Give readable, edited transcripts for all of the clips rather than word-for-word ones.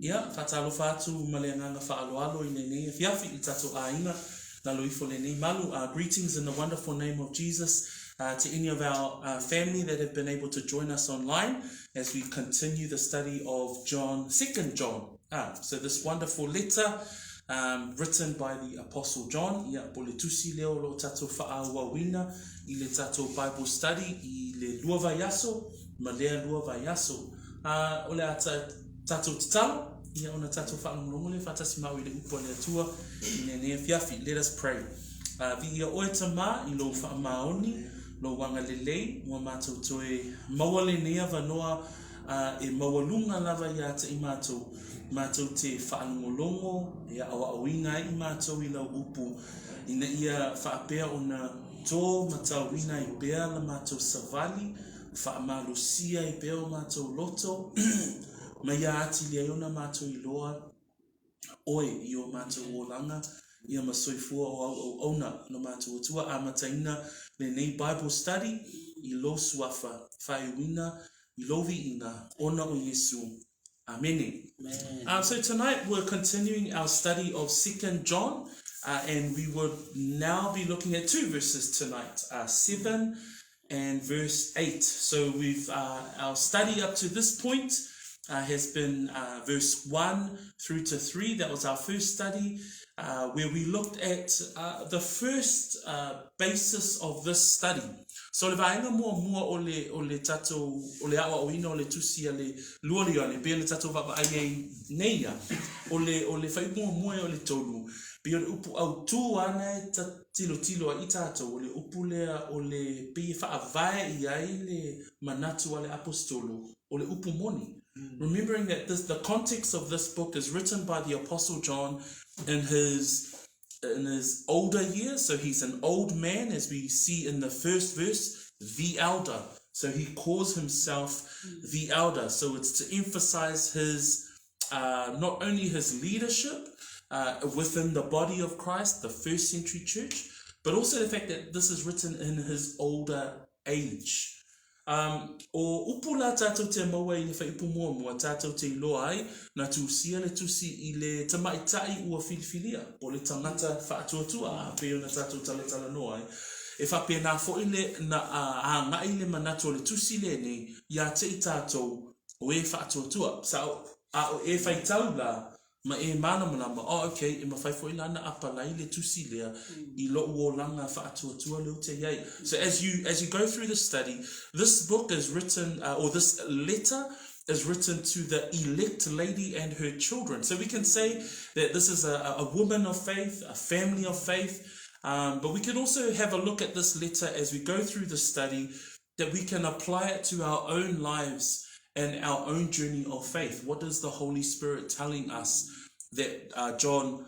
Ia, whatalo whātu maleanganga whaaloalo I nei, whiawhi I tato aina, na loifo le nei malu. Greetings in the wonderful name of Jesus to any of our family that have been able to join us online as we continue the study of John, 2nd John. So this wonderful letter written by the Apostle John, ia po le tusi leo lo tato whaawawina I le tato Bible study I le lua vaiaso, ma lea lua vaiaso. O le ata tato tatalo, ia ona tato whaangongo le whatasi mau I le upo le atua I nene fiafi. Let us pray. Vi ia oe tama I lo whaamaoni, lo wanga lelei, mua mātou toe maua le nea vanoa e mawalunga lava ia te I mātou te whaanongolongo, ia awa awinga I mātou I lau upu, ina ia whaapea ona tō matauina I bea la mātou savali, whaamalusia I bea o mātou loto, mai ati le iona mātou I loa, oe I o mātou o langa, ia masoifua o ona no mātou tua amataina le nei Bible study, I lo suafa, whaiwina, I lovi ina, ona o Yesu. Amen. So tonight we're continuing our study of 2nd John, and we would now be looking at two verses tonight, 7 and verse 8. So we've our study up to this point has been verse 1 through to 3. That was our first study, where we looked at the first basis of this study. So le vaenga mua o le tato o le awa oina o le tusi a le luoli o le pe le tato vava ai neia o le fai mua o le tolu pe o le upu au tu ana e tilo a I tato o le upu lea o le pe fa avae I ai le manatu a le apostolo o le upu moni. Remembering that the context of this book is written by the Apostle John in his older years, so he's an old man, as we see in the first verse, the elder. So he calls himself the elder. So it's to emphasize his not only his leadership within the body of Christ, the first century church, but also the fact that this is written in his older age. O upu la tātou te maua I le whai upu mua tātou te iloa ai na tūsia le tusi I le tamaitai ua filifilia o le tangata whaatuatua a peo na tātou tala noa ai e whapea nā fo I le na a ngai le manatu o le tusi le nei ia te I tātou o e whaatuatua sa o e whai tau la ma e mana manama, okay, e mawhai fo I lana apalai le tusi lea I lo ua langa whaatuatua leo te iai. So as you go through the study, this book is written, or this letter is written to the elect lady and her children. So we can say that this is a woman of faith, a family of faith, but we can also have a look at this letter as we go through the study, that we can apply it to our own lives and our own journey of faith. What is the Holy Spirit telling us that John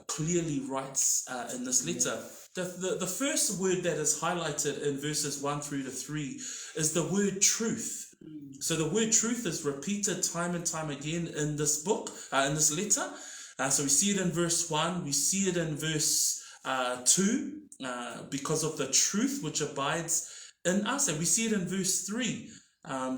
clearly writes in this letter? The first word that is highlighted in verses 1 through to 3 is the word truth. So the word truth is repeated time and time again in this book, in this letter. So we see it in verse 1, we see it in verse 2, because of the truth which abides in us, and we see it in verse 3.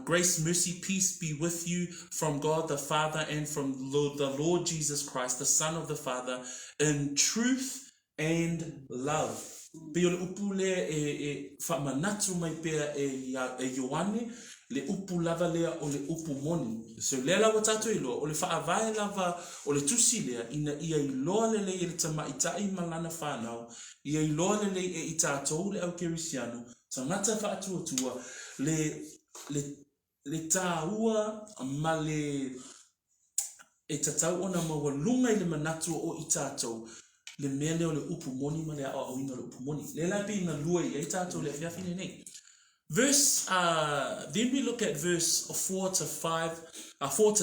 Grace, mercy, peace be with you from God the Father and from the Lord Jesus Christ, the Son of the Father, in truth and love. Pe o le upu lea e whamanatu mai pea e Ioane, le upu lava lea o le upu moni. So lea lawa tato I loa, o le whaavae lava o le tusi lea, ina ia I loa lele I le tamaitai malana whanau, ia I loa lele e I tātou le au kerisiano, sa ngata whaatuatua, le tāua ma le e tatau ona mawalunga I le manatu o I tātou le mea leo le upu moni ma le a awina le upu moni le la pe na lua I tātou le fiafine nei. Then we look at verse 4 to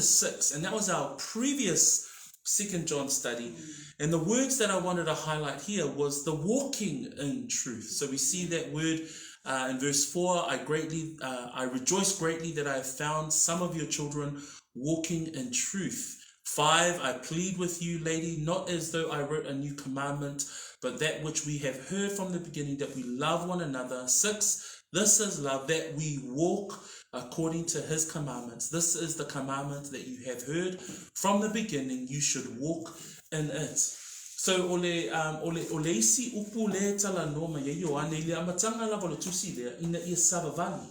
6, and that was our previous 2nd John study. And the words that I wanted to highlight here was the walking in truth. So we see that word in verse 4, I rejoice greatly that I have found some of your children walking in truth. 5, I plead with you, lady, not as though I wrote a new commandment, but that which we have heard from the beginning, that we love one another. 6, this is love, that we walk according to his commandments. This is the commandment that you have heard from the beginning. You should walk in it. So ole isi upu le tala noma ye Ioane ile amatanga lava le tusi le ina ia Savavali.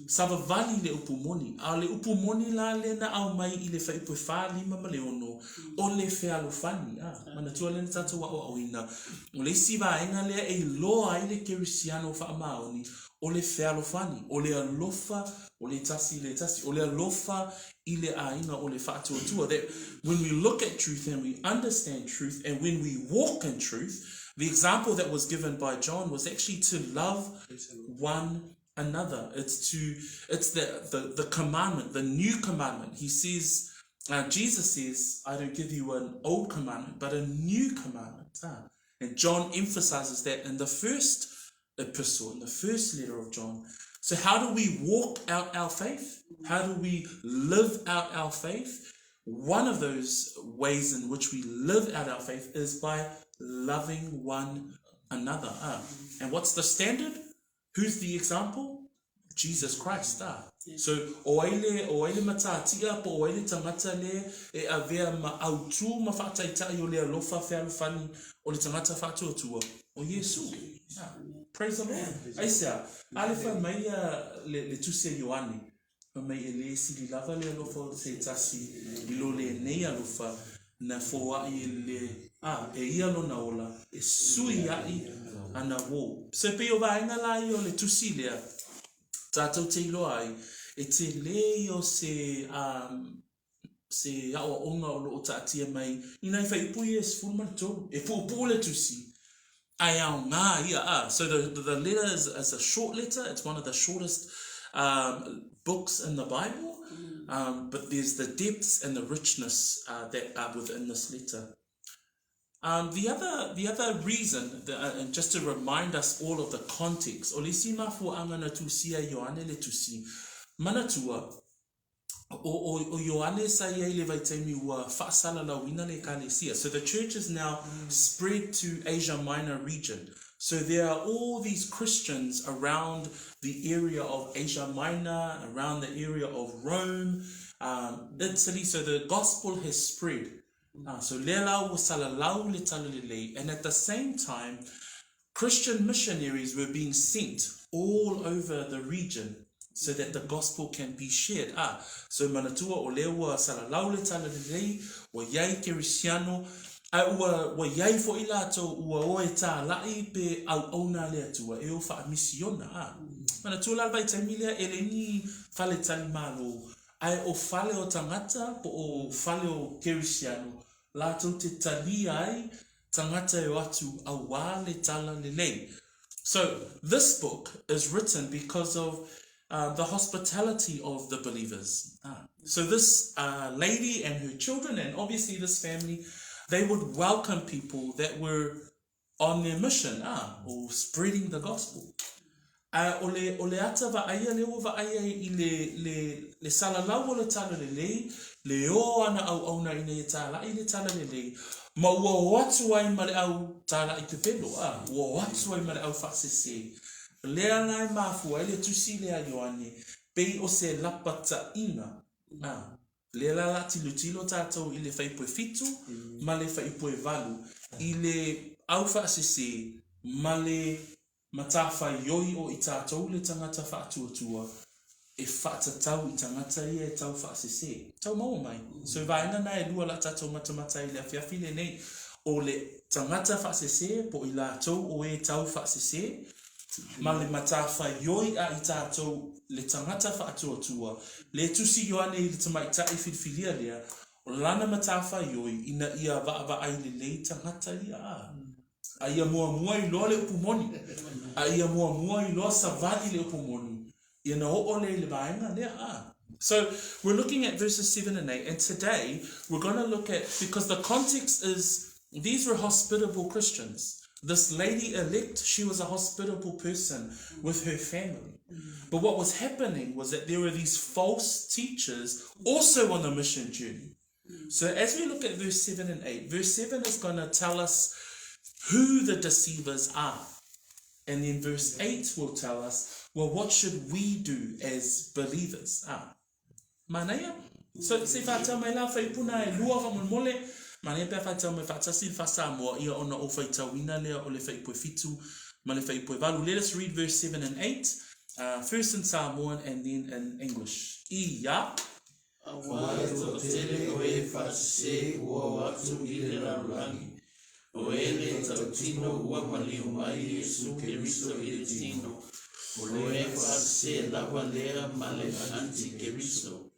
Savavali le upumoni. A le upumoni la le na au mai ile fa ipu fa lima maleono. Ole fe alufani. Manatua le tatu wa o ina. Ole isi va enga le e loa ile kerisiano fa amaoni. Ole fe alufani. Ole alofa. Ole tasi, ole alofa ile aina ole fa'atuatua. That when we look at truth and we understand truth, and when we walk in truth, the example that was given by John was actually to love one another. It's the commandment, the new commandment. He says, Jesus says, I don't give you an old commandment, but a new commandment. And John emphasizes that in the first epistle, in the first letter of John. So how do we walk out our faith? How do we live out our faith? One of those ways in which we live out our faith is by loving one another. And what's the standard? Who's the example? Jesus Christ. So oile matatia po oile tangata le e avea ma autu ma fataita yo le alofa fe alfani o le tangata fatu tua o Yesu. Praise the Lord. Aisa alifa mai le tusia Ioane mai ele si lava le alofa se tasi ilo le nei alofa na foa ile e ia lo na ola e sui ai ana wo se pe o va ngala yo le tusi le tatou te ilo ai e te leo se ao onga o lo tatia mai ina fa ipui es fulmanto e pule tusi ai ao ngā ia so the letter is a short letter. It's one of the shortest books in the Bible, but there's the depths and the richness that are within this letter. The other reason, and just to remind us all of the context, o le si mafu angana tusia Ioane le tusi manatua o Ioane sa ia le vaitaimi ua whaasala la wina le kalesia. So the church is now spread to Asia Minor region. So there are all these Christians around the area of Asia Minor, around the area of Rome, Italy. So the gospel has spread. So lelau salalau le talalele, and at the same time, Christian missionaries were being sent all over the region so that the gospel can be shared. So manatua o lewa salalau le talalele, wa yai kerisiano, wa yai fo ilato ua oe ta lai pe au ona le atua e o fa misiona. Manatua la vai tamilia eleni fale tali malo, ai o fale o tangata po o fale o kerisiano. Lato te tali ai tangata e atu awa le tala lelei. So this book is written because of the hospitality of the believers. So this lady and her children, and obviously this family, they would welcome people that were on their mission, or spreading the gospel. Ole ata va aia le o va aia I le salalau o le tala lelei, le o ana au na ina e tala I le tala lelei, ma ua watu ai ma le au tala I te pelo, ua watu ai ma le au whaasese. Lea ngai mafu ai le tusi lea Ioane, pei o se lapata ina. Le la tilo tātou I le whaipoe fitu, ma le whaipoe valu, I le au whaasese, ma le matawha ioi o I tātou le tangata whaatuatua, e whaatatau I tangata ia e tau whaasese. Tau maua mai. So vaenga na e lua la tātou matamata I le awhiawhi le nei, o le tangata whaasese, po I lātou o e tau whaasese, ma le matawha ioi a I tātou le tangata whaatuatua, le tusi Ioane I le tamaita I whiwhilia lea, o lana matawha ioi ina ia va ai le lei tangata ia. Aia mua I loa le upumoni, aia mua I loa savali le upumoni, ia na o le vaenga lea. So we're looking at verses 7 and 8, and today we're going to look at, because the context is, these were hospitable Christians. This lady elect, she was a hospitable person with her family. But what was happening was that there were these false teachers also on the mission journey. So as we look at verse 7 and 8, verse 7 is going to tell us who the deceivers are. And then verse 8 will tell us, well, what should we do as believers? Manaya. So se whātau mai la whaipuna e lua ka mole, manaya pia whātau mai whātasi whasamoa ia ona o whaitauina lea o le whaipue fitu, ma le whaipue valu. Let us read verse 7 and 8, first in Samoan and then in English. Ia. Awa e to tele o e whasese ua watu I le rarulangi. O ele tau tino ua maliu mai Yesu Keriso I le tino. O e whasese lawa lea ma le anti Keriso.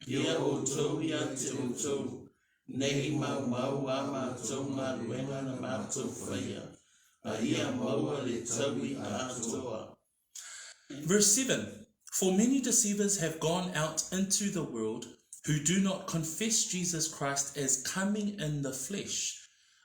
Ia o tau ia te o tau. Nei mau mau a mātou ngā ruenga na mātou whaia. A ia maua le tau I ātoa. Verse 7, for many deceivers have gone out into the world who do not confess Jesus Christ as coming in the flesh.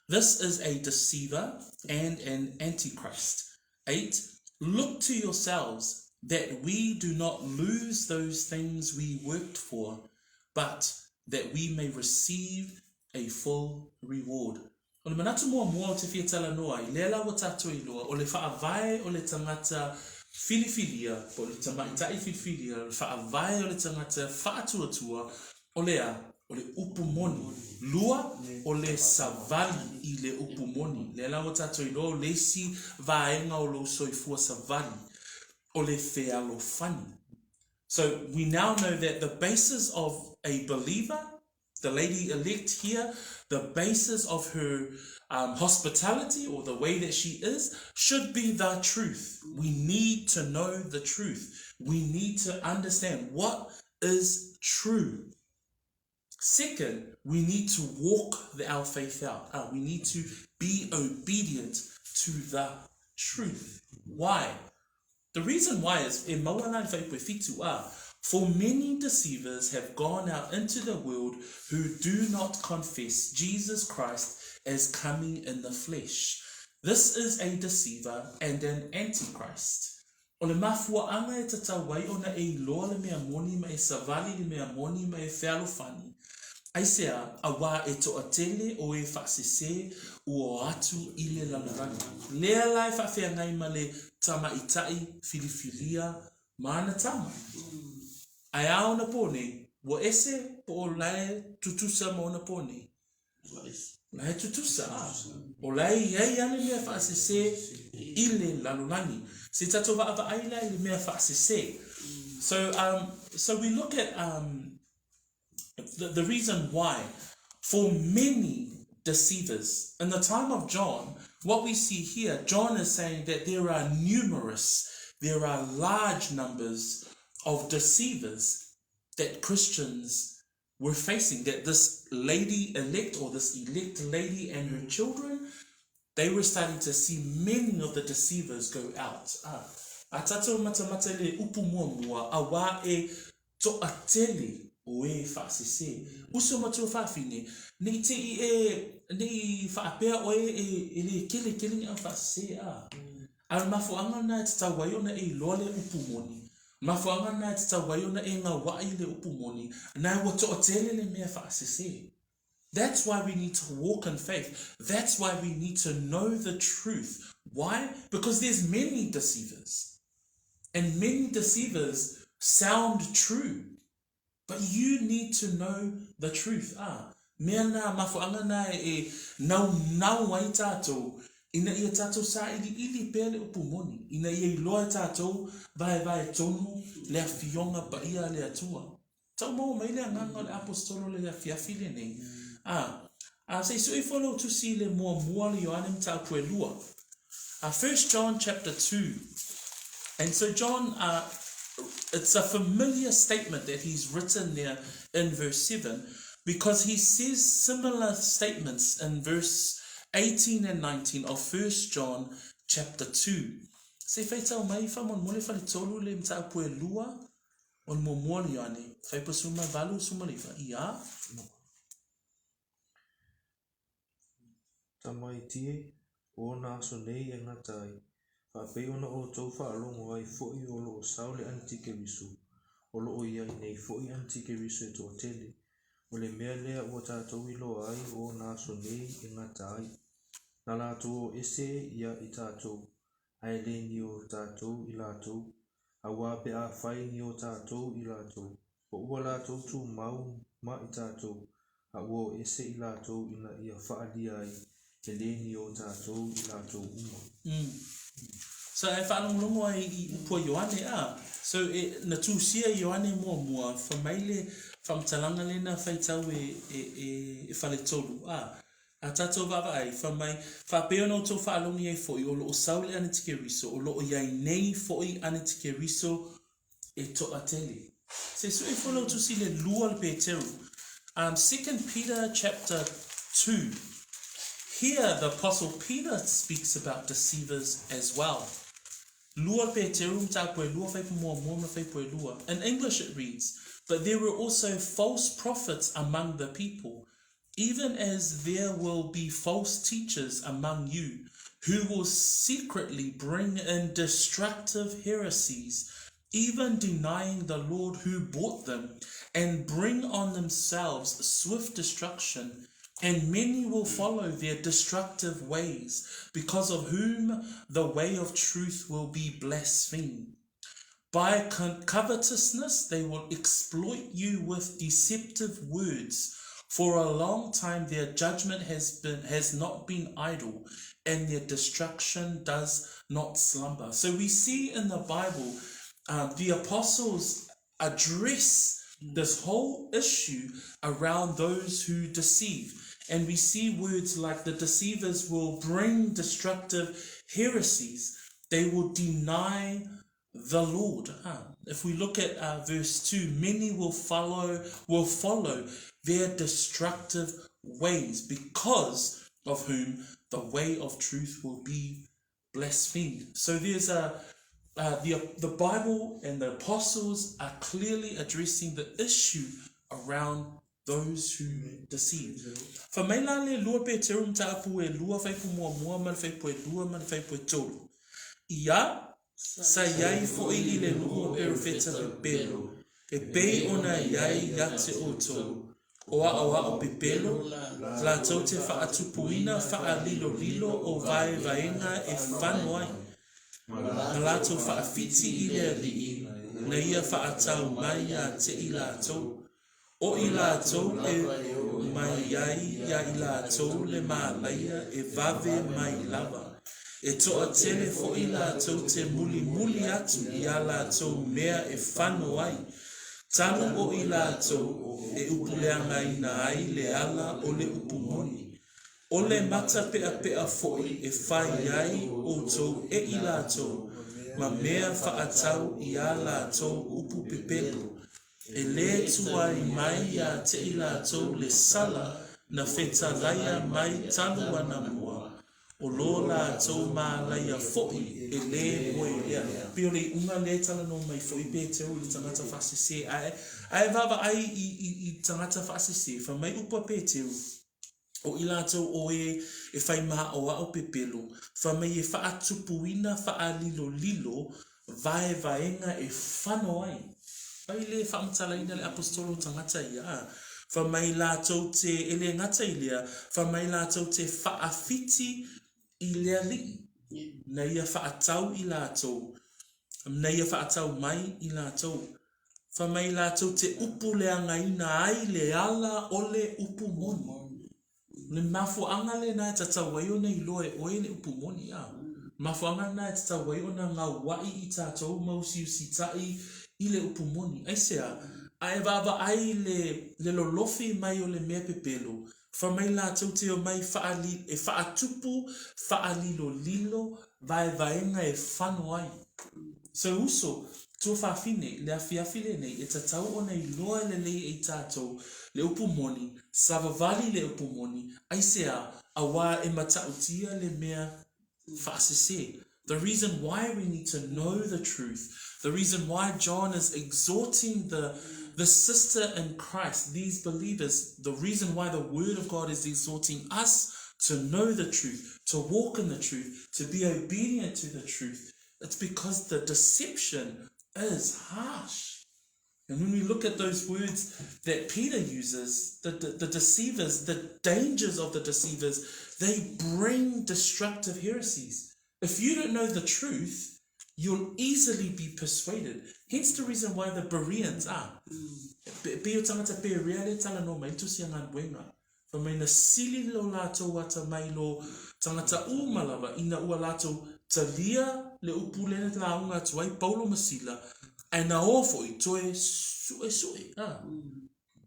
This is a deceiver and an antichrist. 8, look to yourselves that we do not lose those things we worked for, but that we may receive a full reward. O le manatu mua o te whiatala noa, I lela wa tātou I loa, o le whaavai o le tangata filifilia, o le tamaitai filifilia, o le whaavai o le tangata whaatuatua, o lea, o le upumoni, lua o le savali I le upumoni, lela wa tātou I loa, le si vaenga o lo soifua savali, o le fealofani. So we now know that the basis of a believer, the lady elect here, the basis of her hospitality or the way that she is should be the truth. We need to know the truth. We need to understand what is true. Second, we need to walk our faith out. We need to be obedient to the truth. Why? The reason why is for many deceivers have gone out into the world who do not confess Jesus Christ as coming in the flesh. This is a deceiver and an antichrist. O le mafuaanga e tatawai ona e loa le mea moni ma e savali le mea moni ma e whealofani. Aisea awa e toʻatele o e whaasese ua atu I le lalurani. Lea lai whawhiangai ma le tamaitai filifilia mana tama. Ai ao na pone, wo ese po lai tutusa mo na pone. Lai tutusa. O lai iei ane mea whaasese I le lalurani. Se tato wa aila I le mea whaasese. So we look at the reason why for many deceivers in the time of John, what we see here, John is saying that there are large numbers of deceivers that Christians were facing, that this lady elect or this elect lady and her children, they were starting to see many of the deceivers go out. Atato matamata le upumuamua awa e toʻatele o e whaasese. Uso matua whawhine, ni te ni whaapea o e le kele ni a whaasese a. Al mafuanga na te tawaiona e loa le upumoni. Mafuanga na te tawaiona e ngā wai le upumoni. Na wa toʻatele le mea whaasese. That's why we need to walk in faith. That's why we need to know the truth. Why? Because there's many deceivers. And many deceivers sound true. But you need to know the truth. Mea nā mafuanga na e nau ai tātou. Ina ia tātou sa ili pēle upumoni. Ina ia iloa tātou vai tonu lea fionga pa ia lea tua. Tau mau mai lea nganga le apostolo lea fiafile nei. Say so follow to see le mua le Ioane mtau pue lua. 1 John chapter 2. And so John, it's a familiar statement that he's written there in verse 7 because he says similar statements in verse 18 and 19 of 1 John chapter 2. Se whaitau mai whamon mole whale tolu le mtau pue lua on mo mua le Ioane. Whaipa suma valu suma lewa. Ia? Tamai tie o nā so nei e ngatai. Whapei ona o tau whaalongo ai fōi o lo o saule antike risu. O lo o iai nei fōi antike risu e tō tele. O le mea lea o tātou ilo ai o nā so nei e ngatai. Nā lātou o ese ia I tātou. ai le ni o tātou I lātou, a wā pe a whai ni o tātou I lātou, o ua lātou tū mau ma I tātou, a ua ese I lātou ina ia whaalia ai, e le ni o tātou I lātou uma. So e whanongongo ai I upua Ioane So na tūsia Ioane mua whamaile whamtalanga lena whaitau e whale tolu A tātou wawa ai whamai whapeo no tō whaalongi ai fōi o loo saule ane tike riso o loo iai nei fōi ane tike riso e to atele. Se so e whanau tusi le lua le Peteru. 2 Peter chapter 2. Here the Apostle Peter speaks about deceivers as well. Lua Peteru mtapoe lua faipu mua faipoe lua. In English it reads, but there were also false prophets among the people, even as there will be false teachers among you, who will secretly bring in destructive heresies, even denying the Lord who bought them, and bring on themselves swift destruction. And many will follow their destructive ways, because of whom the way of truth will be blasphemed. By covetousness they will exploit you with deceptive words. For a long time their judgment has not been idle, and their destruction does not slumber. So we see in the Bible the apostles address this whole issue around those who deceive. And we see words like the deceivers will bring destructive heresies. They will deny the Lord. If we look at verse 2, many will follow their destructive ways, because of whom the way of truth will be blasphemed. So there's the Bible and the apostles are clearly addressing the issue around those who deceive. Fa mai la le lua Peteru mtaapu e lua faipu mua man faipu e lua man faipu e tolu. Ia sa iai fo I le lua e rufeta pepelo. E pei ona iai yate o tolu. Oa o pepelo, la tau te whaatupuina whaalilo o vaenga e whanoai. Na la tau whaafiti I le rii, na ia whaatau mai a te I la tau. O I la tau e mai iai ia I la tau le maalaia e vave mai lava. E toa tele fo I la tau te muli atu I la tau mea e whanoai. Tanu o I la tau e upuleanga ina ai le ala o le upumoni. O le mata pea foi e whai ai o tau e I la tau, ma mea whaatau I la tau upu pepelo. E le tuai mai a te I la tau le sala na wheta laia mai tanu ana mua. O lo la tau ma laia foi e le moe lea. Pio le unga le tala no mai foi Peteru le tangata whasese. Ai vava ai I tangata whasese. Wha mai upa Peteru. O I la tau o e whai maha o au pepelo. Wha mai e whaatupuina whaalilo vaenga e whanoai. Ai le whaamtalaina le apostolo tangata ia. Wha mai la tau te ele ngata I lea. Wha mai la tau te whaafiti I lea li. Na ia whaatau I la tau. Na ia whaatau mai I la tau. Wha mai la tau te upu leanga ina ai le ala o le upu moni. Le mafuanga le na tatau wai ona I loe oe le upu moni ia. Mafuanga na tatau wai ona ngā wai I tātou mausiusi tai I le upu moni. Ai sea, ai vava ai le lolofi mai o le mea pepelo. Wha mai la tau te o mai whaatupu, whaalilo, vaenga e whanoai. So uso, tō whawhine, le awhiawhile nei, e tatau ona I loa le lei e tātou, le upu moni, savavali le upu moni, ai sea, awa e matautia le mea whaasese. The reason why we need to know the truth, the reason why John is exhorting the sister in Christ, these believers, the reason why the word of God is exhorting us to know the truth, to walk in the truth, to be obedient to the truth, it's because the deception is harsh. And when we look at those words that Peter uses, the deceivers, the dangers of the deceivers, they bring destructive heresies. If you don't know the truth, you'll easily be persuaded. Hence the reason why the Bereans are. Peo tangata pe reale tala no mai tusi angan wenga. Fa mai na sili lo lato wata mai lo tangata umalava ina ua lato talia le upulene la unga tuai Paulo Masila ai na ofo i toe sue.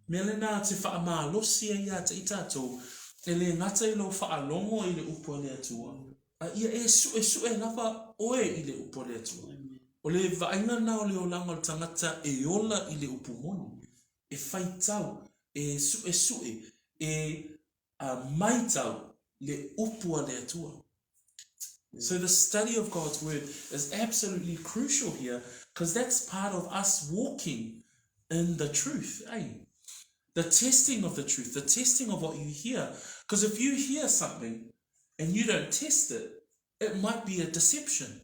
Mele na te wha ama losi ia te itato ele ngata i lo wha longo i le upo le atua. Ia e sue lava oe i le upo le atua. O le vainga na o le olanga o tangata e ola i le upu moni. E whaitau, e sue, e maitau le upua le atua. So the study of God's word is absolutely crucial here because that's part of us walking in the truth. The testing of the truth, the testing of what you hear. Because if you hear something and you don't test it, it might be a deception.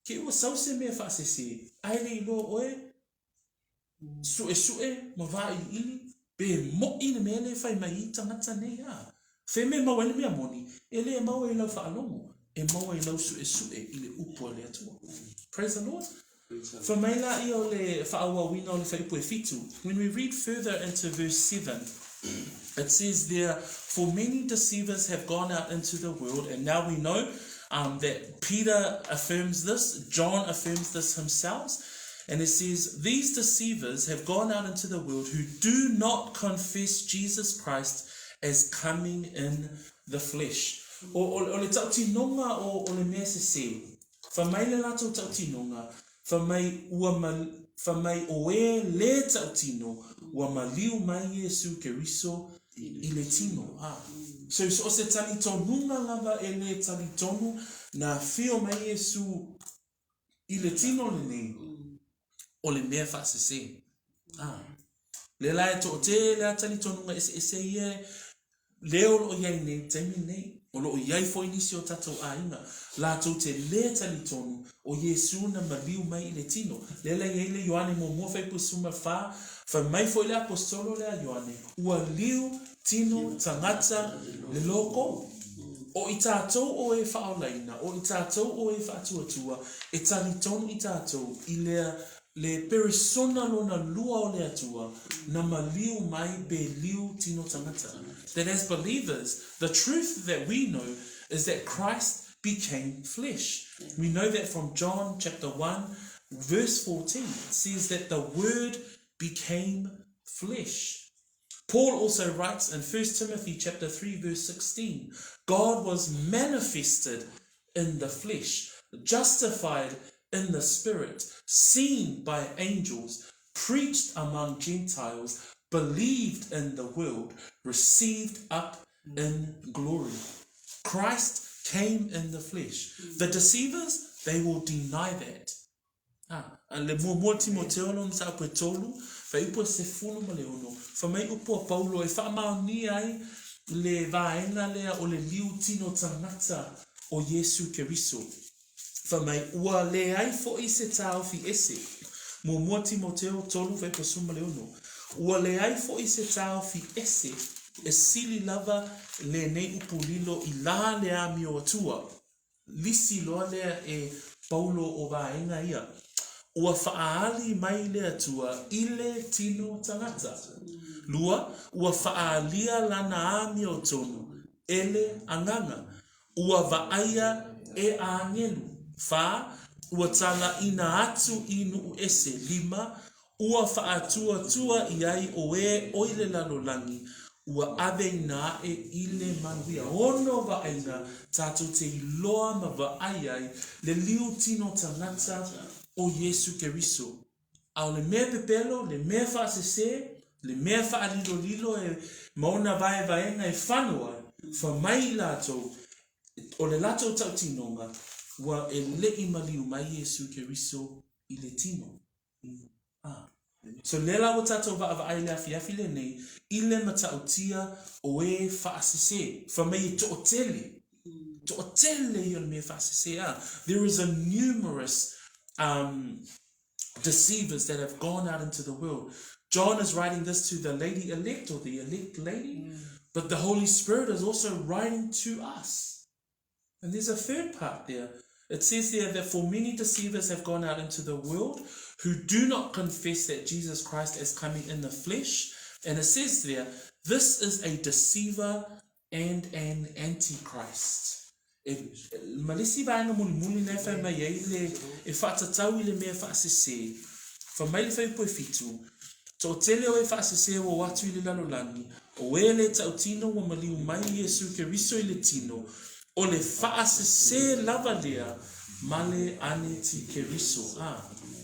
Ke ua sause mea whaasese, aere I lo oe, sue, ma wā I ili, be mo ina mea le whai mai I tangata nei Whe me mau ene mea moni, e le mau e lau whaalongo, e mau e lau sue I le upua le atua. Praise the Lord. For mai la I o le whaaua wina o le whaipu e fitu. When we read further into verse 7, it says there, for many deceivers have gone out into the world, and now we know that Peter affirms this, John affirms this himself, and it says, these deceivers have gone out into the world who do not confess Jesus Christ as coming in the flesh. O le tautinonga o le mea se, fa mai le lato tautinonga, fa mai oe le tautino, ua maliu mai Yesu Keriso I le tino. So se tali tonunga lava e le tali tonu na fio mai Yesu I le tino le nei o le mea whaasese. Le lai to te le tali tonunga ese ie leo o iai nei taimi nei o lo o iai fo inisi o tatou ainga la to te le tali tonu o Yesu na maliu mai I le tino. Le lai iai le Ioane mo mua fai pusuma fa mai fo le apostolo le a Ioane ua liu tino tangata le loko o I tātou o e whaolaina, o I tātou o e whaatuatua, e tani tonu I tātou I le perisona lona lua o le atua, na maliu mai be liu tino tangata. That as believers, the truth that we know is that Christ became flesh. We know that from John chapter 1, verse 14, it says that the word became flesh. Paul also writes in 1 Timothy chapter 3 verse 16, God was manifested in the flesh, justified in the spirit, seen by angels, preached among Gentiles, believed in the world, received up in glory. Christ came in the flesh. The deceivers, they will deny that. Le mo Timoteo no sa pe tolu, fa ipo se fulu ma le ono. Fa mai upo Paulo e fa mauni ai le vaenga le o le liu tino tangata o Yesu Keriso. Fa mai ua le ai fo I se tau fi ese. Mo Timoteo tolu fa ipo suma le ono. Ua le ai fo I se tau fi ese. E sili lava le nei upu lilo I la le ami o atua. Lisi loa le e Paulo o vaenga ia. Ua whaali mai le atua ile tino tangata. Lua, ua whaalia lana ami o tonu, ele anganga. Ua vaaia e angelu. Ua tala ina atu inu ese lima. Ua whaatua tua iai oe oile lalolangi. Ua ave ina e ile manuia. Ono vaaina tatu te iloa ma vaaiai le liu tino tangata o Yesu Keriso. Au le mea pepelo, le mea whaasese, le mea whaalilo lilo e mauna vaenga e whanua, fa mai lato, o le lato tautinonga, wa e lei maliu mai Yesu Keriso I le tino. So lela o tato va aile afiafi le nei, ile matautia o e whaasese, fa mai to otele I le mea whaasese. There is a numerous deceivers that have gone out into the world. John is writing this to the lady elect or the elect lady, but the Holy Spirit is also writing to us. And there's a third part there. It says there that for many deceivers have gone out into the world who do not confess that Jesus Christ is coming in the flesh. And it says there, this is a deceiver and an antichrist. Malisi ba na muli na fa mai ile e fa tatau ile me fa se fa mai le fa po fitu to tele o fa se wo watu ile lalo lani o ele tautino wa mali mai Yesu Keristo ile tino o le fa se lava dia male aneti Keristo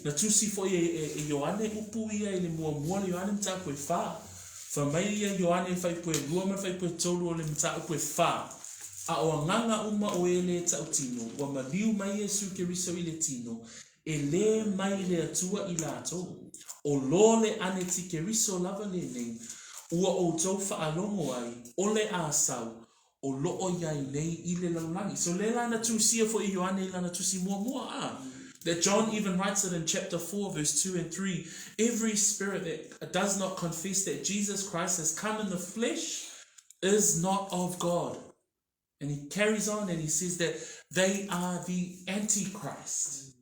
na tusi fo e Yohane upu ia ile mua Yohane mta ko fa mai Yohane fa po lua fa po tolu o le mta ko fa a o nganga uma o ele tautino wa maliu mai Yesu Keristo ile tino ele mai le atua ilato o lole aneti Keristo lava le nei ua o tau whaalongo ai o le asau o loo iai nei ile lalangi. So le lana tusia fo i Ioane lana tusi mua that John even writes it in chapter 4 verse 2 and 3. Every spirit that does not confess that Jesus Christ has come in the flesh is not of God. And he carries on and he says that they are the Antichrist.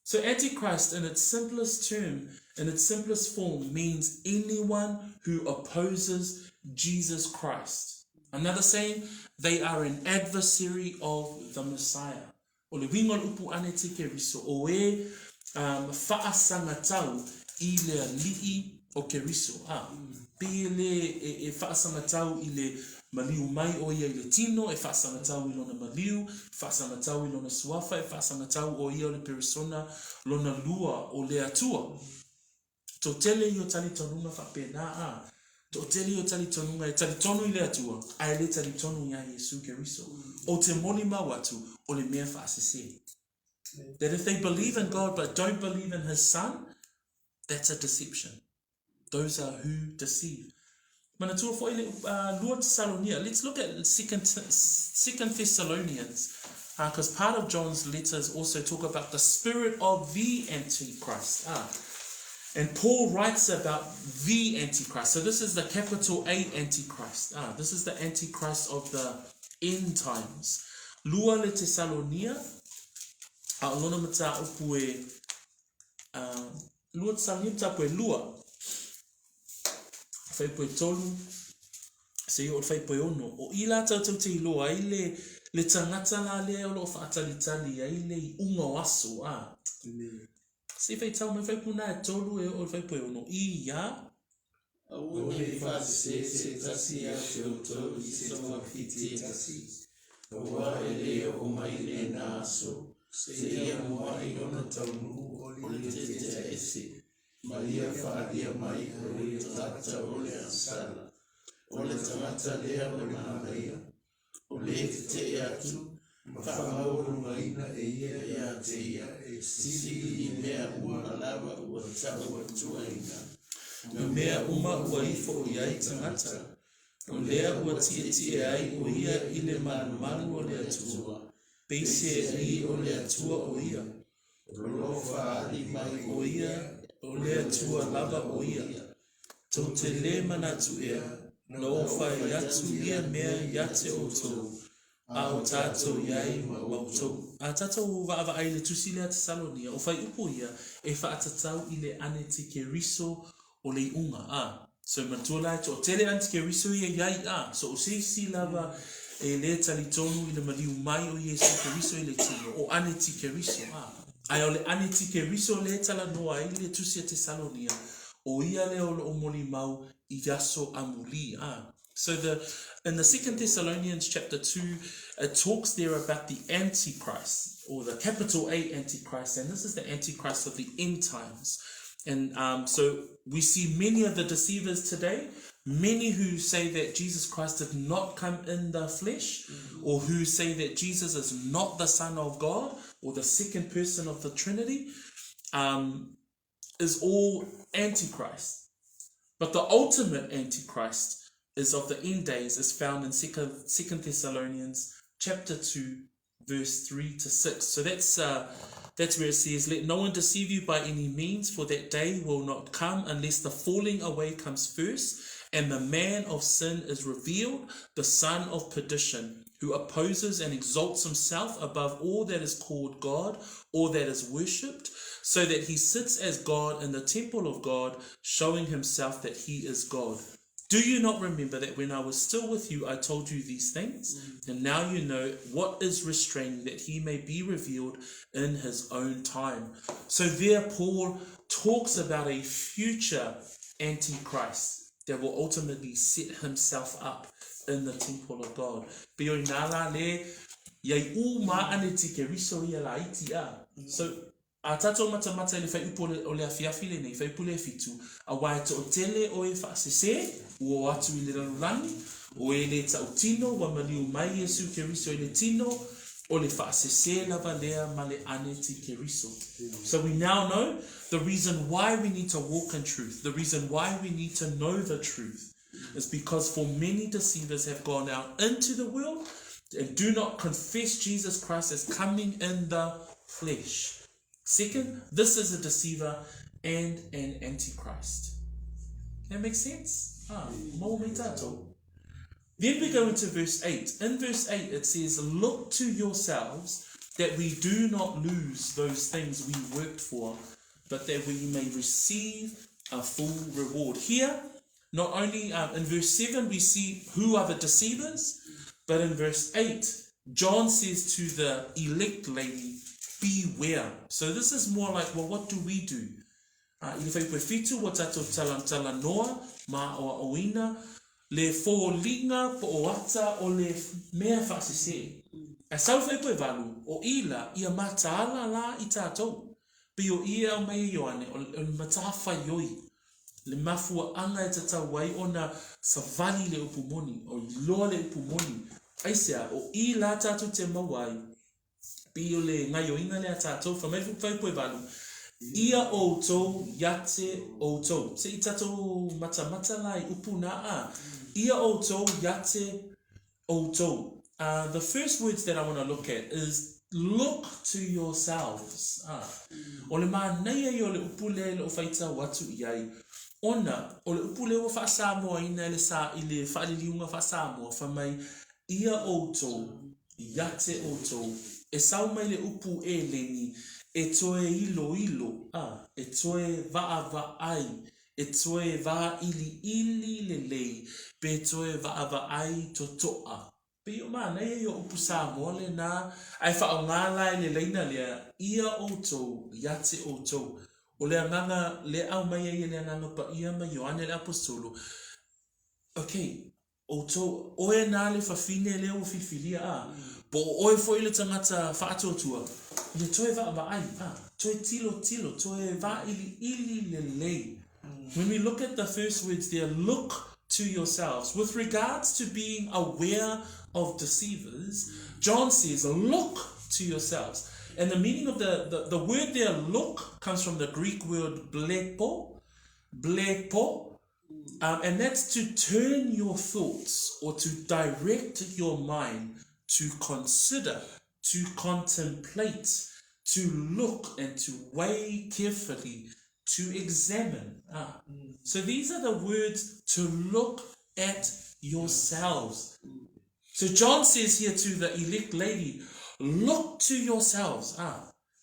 So Antichrist in its simplest term, in its simplest form, means anyone who opposes Jesus Christ. Another saying, they are an adversary of the Messiah. O le wingon upu ane te Keriso, o e whaasangatau i le li'i o Keriso. Pele e whaasangatau i le maliu mai o ia i le tino, e whaasangatau i lona maliu, whaasangatau i lona suafa, e whaasangatau o ia o le persona, lona lua o le atua. To tele i o tali tonunga whapena to tele i o tali tonunga, e tali tonu i le atua, ai le tali tonu ia Yesu Keriso. O te moli mawatu, o le mea whaasese. That if they believe in God but don't believe in his son, that's a deception. Those are who deceive. Let's look at Second Thessalonians, because part of John's letters also talk about the spirit of the Antichrist. And Paul writes about the Antichrist. So this is the capital A Antichrist. This is the Antichrist of the end times. Lua le Thessalonia, lona mata upue, lua Thessalonia mata upue lua. Fai poe tolu, se o fai poe ono. O ila tau te iloa, i le tangata la lea o lo whaatalitali, i le i unga o aso. Se fai tau mai fai puna e tolu e o fai poe ono. I ia. Au le se tasi a te o tolu i se toa fiti e tasi. Ua e le o mai le na aso. Se ia mua i ona tau nu o le te ese. Maria whaadia mai o le tata o le ansala. O le tangata lea o le mahaia. O le te e atu. Whamauru maina e ia e a te ia. Sili i mea ua malawa ua tau atua ina. O mea uma ua ifo i ai tangata. O lea ua tie ai o ia i le manu o le atua. Peise i o le atua o ia. Rolo whaari mai o ia. O lea tua lava o ia. Tau te le manatu ea. Na ofa i atu ia mea ia te o tau. A o tātou iai mautou. A tātou wa ai le tusi lea Thessalonia. O fai upo ia e whaatatau i le aneti Keriso o le unga. So matua lai o tele aneti Keriso ia iai So o seisi lava e le talitonu i le maliu mai o Yesu Keriso i le tino. O aneti Keriso ai o le aneti Keriso le tala noa i le tusi a Thessalonia. O ia le o moli mau I yaso amuli. So in the 2 Thessalonians chapter 2, it talks there about the Antichrist, or the capital A Antichrist, and this is the Antichrist of the end times. And so we see many of the deceivers today, many who say that Jesus Christ did not come in the flesh, or who say that Jesus is not the Son of God, or the second person of the Trinity, is all Antichrist. But the ultimate Antichrist is of the end days is found in 2 Thessalonians chapter 2 verse 3 to 6. So that's where it says, let no one deceive you by any means, for that day will not come unless the falling away comes first, And the man of sin is revealed, the son of perdition, who opposes and exalts himself above all that is called God, or that is worshipped, so that he sits as God in the temple of God, showing himself that he is God. Do you not remember that when I was still with you, I told you these things? And now you know what is restraining, that he may be revealed in his own time. So there Paul talks about a future Antichrist that will ultimately set himself up in the temple of God. Pero nala le yai uma ane tike riso ia la iti a. So a tato mata le fai upo o le afiafi le nei fai pule fitu a wai to tele o e whaasese ua atu I le ranurangi o e le tau tino wa maliu mai Yesu ke riso I le tino o le whaasese lava lea ma le ane tike riso. So we now know the reason why we need to walk in truth, the reason why we need to know the truth, is because for many deceivers have gone out into the world and do not confess Jesus Christ as coming in the flesh. Second, this is a deceiver and an antichrist. That makes sense? More metato. Then we go into verse 8. In verse 8 it says, look to yourselves that we do not lose those things we worked for, but that we may receive a full reward. Here, not only in verse 7 we see who are the deceivers, but in verse 8, John says to the elect lady, beware. So this is more like, well, what do we do? I whai koe fitu wa tatou tala noa ma o oina le fōlinga po o ata o le mea whaasese. A sau whai koe walu o ila ia mataala la I tātou. Pe o ia o mai ioane o matawha ioi. Le mafua anga e tatau wai o na savali le upumoni o loa le upumoni. Aisea o I la tātou te mawai. Pe o le ngai o inga le a tātou whai koe walu. Ia o tau yate o tau. Se I tatou mata lai upuna a. Ia o tau yate o tau. The first words that I want to look at is look to yourselves. O le mānei ai o le upule le o whaita watu iai. Ona, o le upule o wha Samoa ina le sa I le whaaliliunga wha Samoa whamai ia o tau, yate o tau. E sau mai le upu e leni, e toe ilo, e toe va ai, e toe va ili le lei, pe toe va ai to toa. Pe o mana e o upu Samoa le na, ai whaongala le leina lea, ia o tau, yate o tau. O le anganga le au mai e le anganga pa ia mai Ioane le apostolo. Okay, o tau, oe nā le whawhine le o whiwhilia a. Po oe fo ile tangata whaatotua. Le toe va ai, toe tilo, toe va ili le lei. When we look at the first words there, look to yourselves. With regards to being aware of deceivers, John says, look to yourselves. And the meaning of the word there, look, comes from the Greek word blepo, and that's to turn your thoughts or to direct your mind, to consider, to contemplate, to look and to weigh carefully, to examine. So these are the words, to look at yourselves. So John says here to the elect lady, look to yourselves.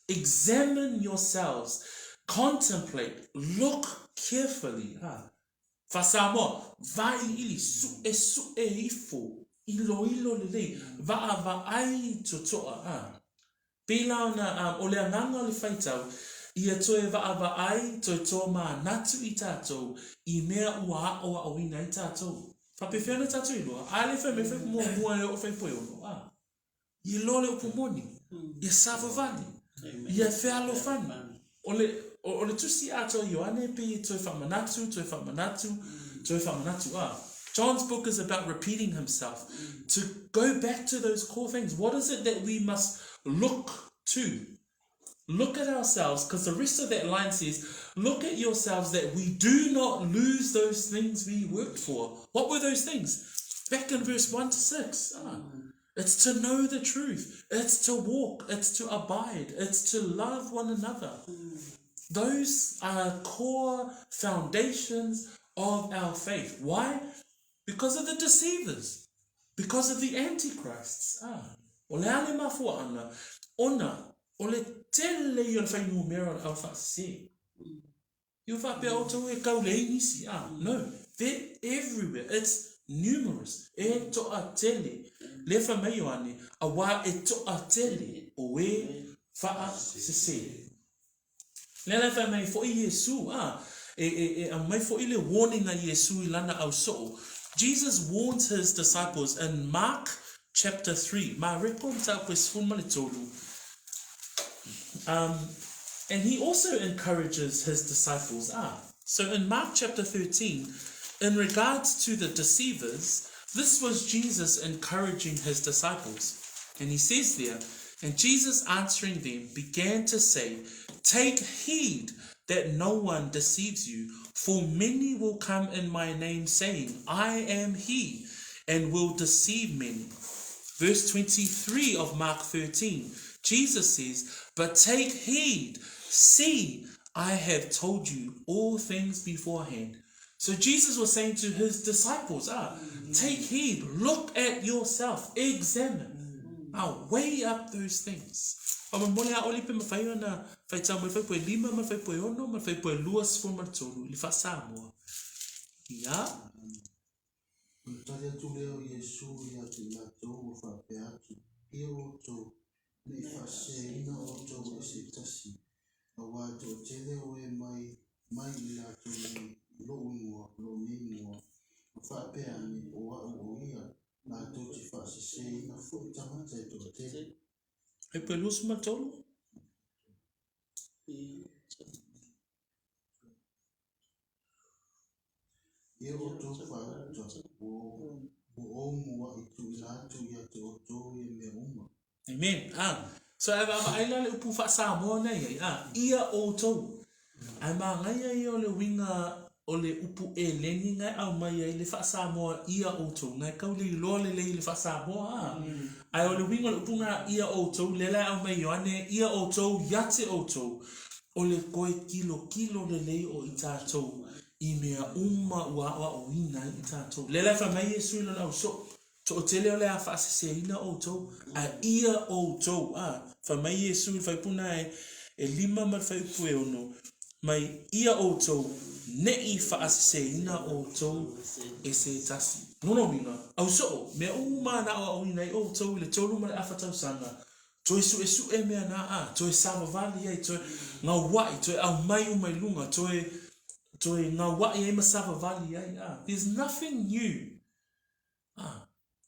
Examine yourselves. Contemplate. Look carefully. Fasamo. Va ili su e ifo. Ilo lele. Va ai totoa. Pila na ole anganga le faitau. Ia toe va ai toitoma natu I tātou. I mea ua o awina I tātou. Papewhena tātou iloa. Ale whai me whai mua e o whai poe ono. Ia lole o pumoni. Ia savavani. Ia whealo whani. O le tusi ato Ioane pe toi whamanatu. John's book is about repeating himself. To go back to those core things. What is it that we must look to? Look at ourselves, because the rest of that line says, look at yourselves that we do not lose those things we worked for. What were those things? Back in verse 1 to 6. It's to know the truth. It's to walk. It's to abide. It's to love one another. Those are core foundations of our faith. Why? Because of the deceivers. Because of the antichrists. O le ale mafua ana, ona, o le tele i o le whaingu mera au whaase. You whapea o tau e kau le inisi. No, they're everywhere. It's numerous. E toa tele. Le whamei o ane, a wā e toa tele o e wha se. Le whamei fo i Yesu. A mai fo i le warning a Yesu I lana au so. Jesus warns his disciples in Mark chapter 3. Ma repo mta koe sfumale tolu. And he also encourages his disciples. So in Mark chapter 13, in regards to the deceivers, this was Jesus encouraging his disciples. And he says there, and Jesus answering them began to say, take heed that no one deceives you, for many will come in my name saying, I am he, and will deceive many. Verse 23 of Mark 13, Jesus says, but take heed, see, I have told you all things beforehand. So Jesus was saying to his disciples, take heed, look at yourself, examine, weigh up those things. Amen. So I le upu fa Samoan nei ia o tou. Ai ma ngai o le winga o le upu e leni ngai au mai le fa Samoa ia o tou. Ngai kau le lo le fa Samoa. Ai o le winga le upu nga ia o tou le la au mai yoane ia o tou yate o tou. O le koe kilo le o I tātou I mea uma ua o ina I tātou. Le la fa mai Yesu ila au so. To o tele o le a whaaseseina o tou, a ia o tou, wha mai Yesu I whaipuna e lima ma whaipu e ono, mai ia o tou, nei whaaseseina o tou e se tasi. Nono minga, au so, mea uma na o inai o tou, le tolu ma le awhatau sanga, toi su e mea na toi sawa vali ai, toi ngā wai, toi au mai umai lunga, toi ngā wai e ma sawa vali ai, there's nothing new.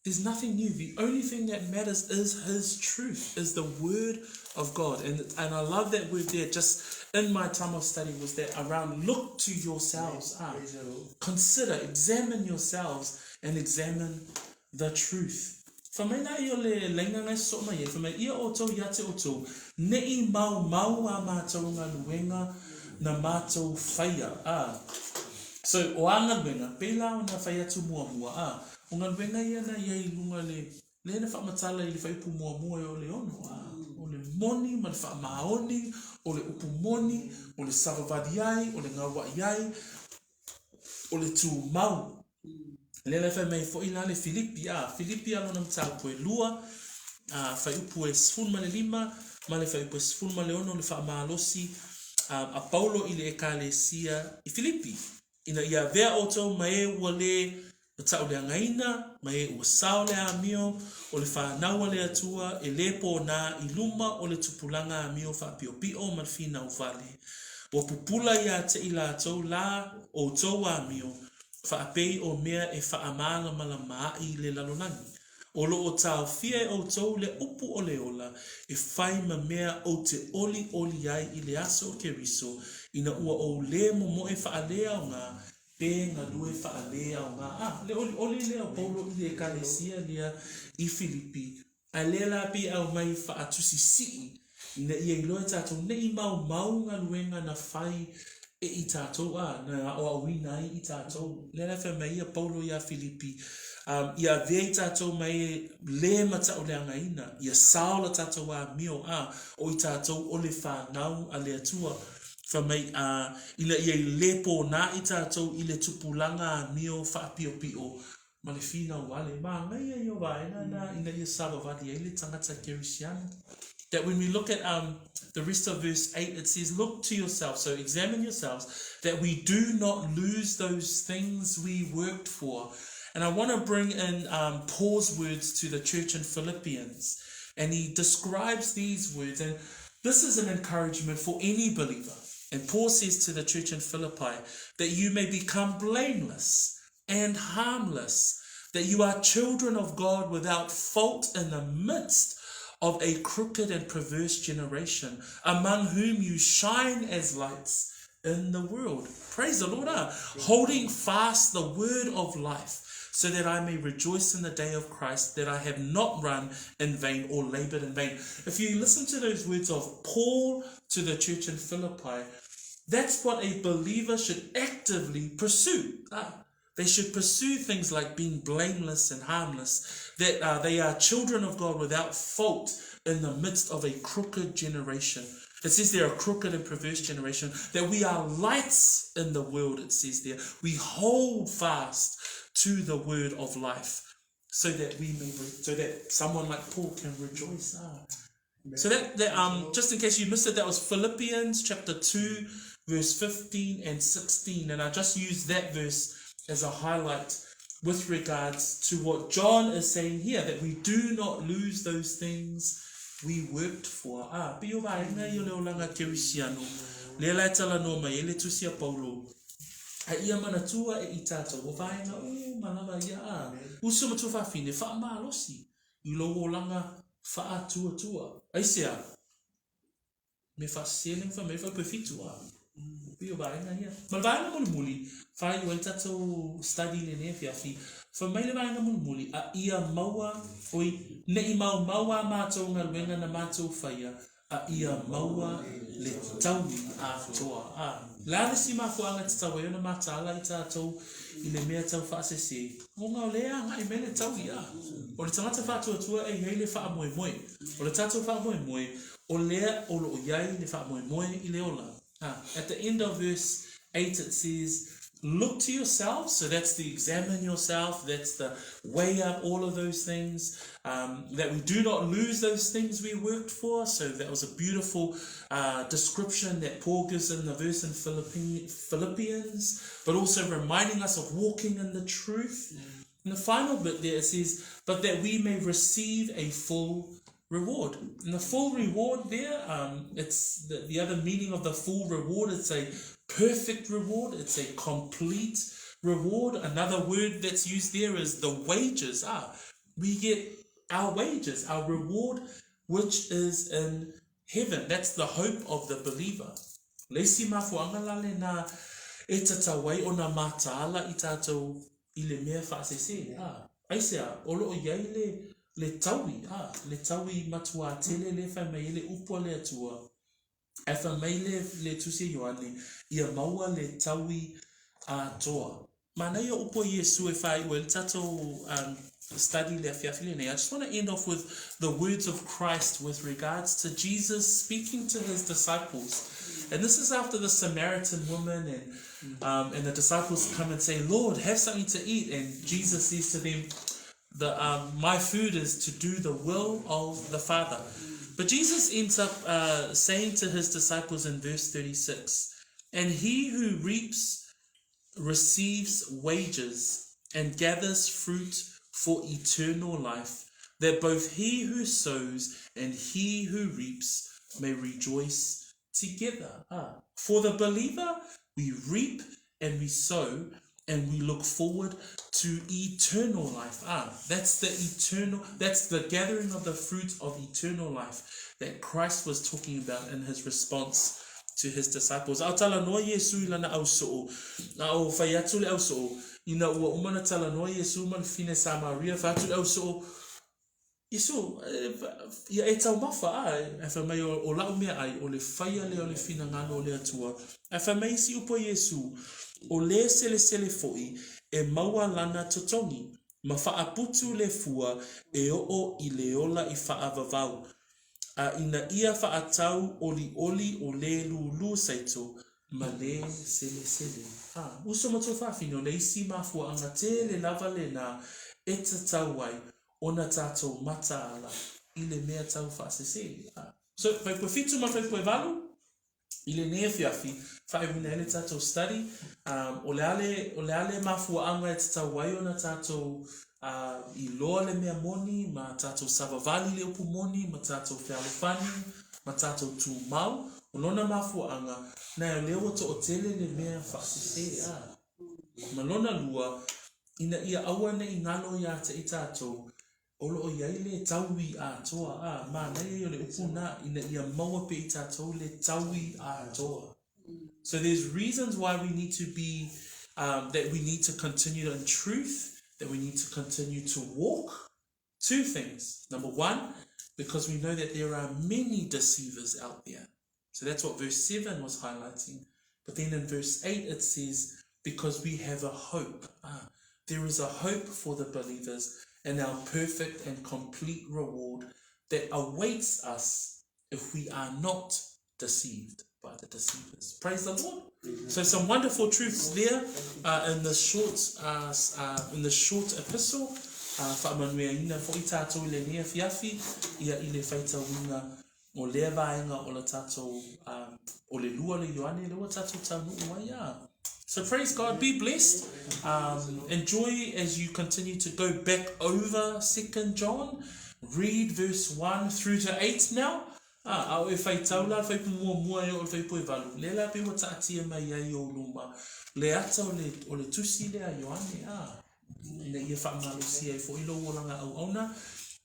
There's nothing new. The only thing that matters is his truth, is the word of God. And I love that word there, just in my time of study, was that around look to yourselves. Consider, examine yourselves and examine the truth. For me na I le lenga ngai so mai, for me ia o tau yate o tau, nei mau a mātou ngā luenga na mātou whaia. So o anga luenga, pēla o na whaia tu mua. O ngā wenga ia na iai lunga le na whaamatala I le whaipu mua o le ono. O le moni, ma le whaamaoni, o le upu moni, o le savavadi ai, o le ngawa iai, o le tū mau. Le lai whai mei fo ila le Filipi. Filipi alo na mtau poe lua, whai upu e sfun ma le lima, ma le whai upu e sfun ma le ono, le whaamalosi, a Paulo I le ekalesia I Filipi. Ina ia vea o tau mai ua le Tau le angaina, mai ua sao le amio, o le whanau le atua, e lepo na I luma o le tupulanga amio whaapio ma le fina ufale. Wa pupula ia te ila tau la o tau amio, whaapei o mea e whaamala malamai le lalonangi. O lo o tau fia o tau le upu o le ola, e whai ma mea o te oli ai I le aso o keriso, ina ua o le mo e whaalea o ngā, pe ngā lue whaalea o ngā. Le oli lea o Paulo I le ekalesia lea I Filipi. A lea la pe au mai whaatusi sii. Ina ia I loa tātou nei mau ngā luenga na whai e I tātou na o awina I tātou. Lea la wha mai ia Paulo ia Filipi. Ia vei tātou mai le mata o le angaina. Ia saola tātou a mio o I tātou o le whanau a le atua. Whamei ina ia I lepo na I tātou I le tupulanga mio whaapio pio. Ma le whina wale, ma ngai ai o waena na ina ia savavadi ai le tangata kerisiano. That when we look at the rest of verse 8, it says, look to yourself, so examine yourselves, that we do not lose those things we worked for. And I want to bring in Paul's words to the church in Philippians. And he describes these words, and this is an encouragement for any believer. And Paul says to the church in Philippi, that you may become blameless and harmless, that you are children of God without fault in the midst of a crooked and perverse generation, among whom you shine as lights in the world. Praise the Lord. Holding fast the word of life, so that I may rejoice in the day of Christ, that I have not run in vain or labored in vain. If you listen to those words of Paul to the church in Philippi, that's what a believer should actively pursue. They should pursue things like being blameless and harmless, that they are children of God without fault in the midst of a crooked generation. It says they're a crooked and perverse generation, that we are lights in the world, it says there. We hold fast to the word of life, so that so that someone like Paul can rejoice. So that just in case you missed it, that was Philippians chapter 2, verse 15 and 16. And I just used that verse as a highlight with regards to what John is saying here, that we do not lose those things we worked for. Pio vaenga I leo langa kerisiano. Le lai tala no mai ele tusia Paulo. A ia manatua I tātou. O vaenga manava ia. Uso matu whawhine, wha malosi. I logo langa wha tua. Aisea. Me wha seleng wha me wha pefitua. Pio vaenga ia. Ma vaenga muli. Whai o tātou study le ne whiawhi. Wha mai le vaenga muli. A ia maua. Oi, ne I maua mātou ngā luenga na mātou whaia. A ia maua le taui a toa. Lāre si mā kuanga te taua na mātala I tātou I le mea tau whaasese. O ngā lea ngai me le taui a. O le tangata whātua tua e hei le wha moe moe. O le tātou wha moe moe. O lea o lo o iai le wha moe moe I le ola. At the end of verse 8 it says, look to yourself. So that's the examine yourself. That's the weigh up all of those things. That we do not lose those things we worked for. So that was a beautiful description that Paul gives in the verse in Philippians, but also reminding us of walking in the truth. And the final bit there it says, but that we may receive a full reward. And the full reward there, it's the other meaning of the full reward. It's a perfect reward. It's a complete reward. Another word that's used there is the wages. We get our wages, our reward, which is in heaven. That's the hope of the believer. Leisi mafuangalale na e tatawai o na matala I tātou I le mea whaasese. Aisea, olo o iai le taui matua tele le whamei le upo le atua. E whamei le tuse Ioane, ia maua le taui a toa. Mana ia upo Yesu e whai ua le tatou study le awhiawhile nei. I just want to end off with the words of Christ with regards to Jesus speaking to his disciples. And this is after the Samaritan woman and the disciples come and say, Lord, have something to eat. And Jesus says to them, my food is to do the will of the Father. But Jesus ends up saying to his disciples in verse 36, and he who reaps receives wages and gathers fruit for eternal life, that both he who sows and he who reaps may rejoice together. For the believer, we reap and we sow, and we look forward to eternal life. That's the gathering of the fruit of eternal life that Christ was talking about in his response to his disciples. Au tala noa Yesu ilana au so'o. Au whaiatu le au so'o. Ina ua umana tala noa Yesu man fine Samaria whaiatu le au so'o. Yesu, ia e tau mawha e whamei o lau mea ai, o le whaia le o le fina ngana o le atua. E whamei si upo Yesu, o le sele foi e maua lana totongi, ma whaaputu le fua e o I le ola I whaavavau. ina ia whaatau oli o le lulu saito ma le sele. Uso mato whawhino le isi mafua anga te le lava le na e ta tau ai ona tātou mata ala i le mea tau whaasese. So, whai koe fitu ma whai koe walu, i le nea whiawhi, whai wina ele tātou study, o le ale mafua anga e ta tau ai ona tātou i loa le mea moni, ma tātou savavali le upu moni, ma tātou whialofani, ma tātou tū mau, o lona mafua anga, na e leo to o tele le mea whaasese. Ma lona lua, ina ia aua ne i ngalo ia te i tātou, olo o iai le taui a toa, ma nei o le upuna, ina ia maua pe i tātou le taui a toa. So there's reasons why we need to be, that we need to continue in truth, that we need to continue to walk. Two things. Number one, because we know that there are many deceivers out there. So that's what verse 7 was highlighting. But then in verse 8 it says, because we have a hope. There is a hope for the believers and our perfect and complete reward that awaits us if we are not deceived by the deceivers. Praise the Lord. So some wonderful truths there in the short epistle. Whaamanuia ina fo I tātou le nea whiawhi ia I le whaita winga o lea vaenga o le tātou o le lua le Ioane le wa tātou tānu uaia. So praise God, be blessed. Enjoy as you continue to go back over 2 John. Read verse 1 through to 8 now. Au e whai taula, whai mua e o whai poe walu. Le la pe wa taatia mai ai o luma. Le ata o le tusi le a Ioane. Ina ia whaamalu si ai fo ilo wolanga au auna.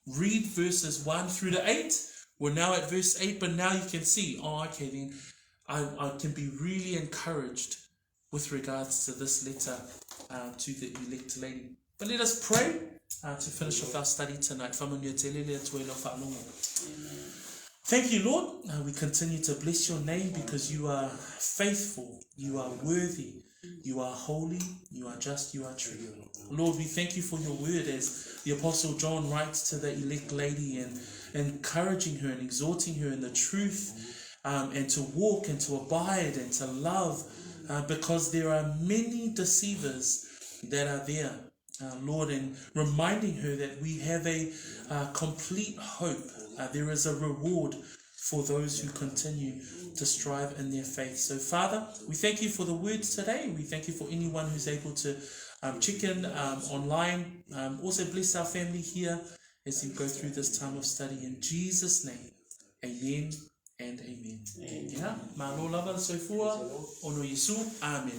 Read verses 1 through to 8. We're now at verse 8, but now you can see, okay, then I can be really encouraged with regards to this letter to the elect lady. But let us pray to finish off our study tonight. Thank you, Lord. We continue to bless your name because you are faithful, you are worthy, you are holy, you are just, you are true. Lord, we thank you for your word as the Apostle John writes to the elect lady and encouraging her and exhorting her in the truth and to walk and to abide and to love because there are many deceivers that are there, Lord, and reminding her that we have a complete hope. There is a reward for those who continue to strive in their faith. So, Father, we thank you for the words today. We thank you for anyone who's able to check in online. Also bless our family here as you go through this time of study. In Jesus' name, amen and amen. Yeah, ma lo lava so fua ono Yesu. Amen.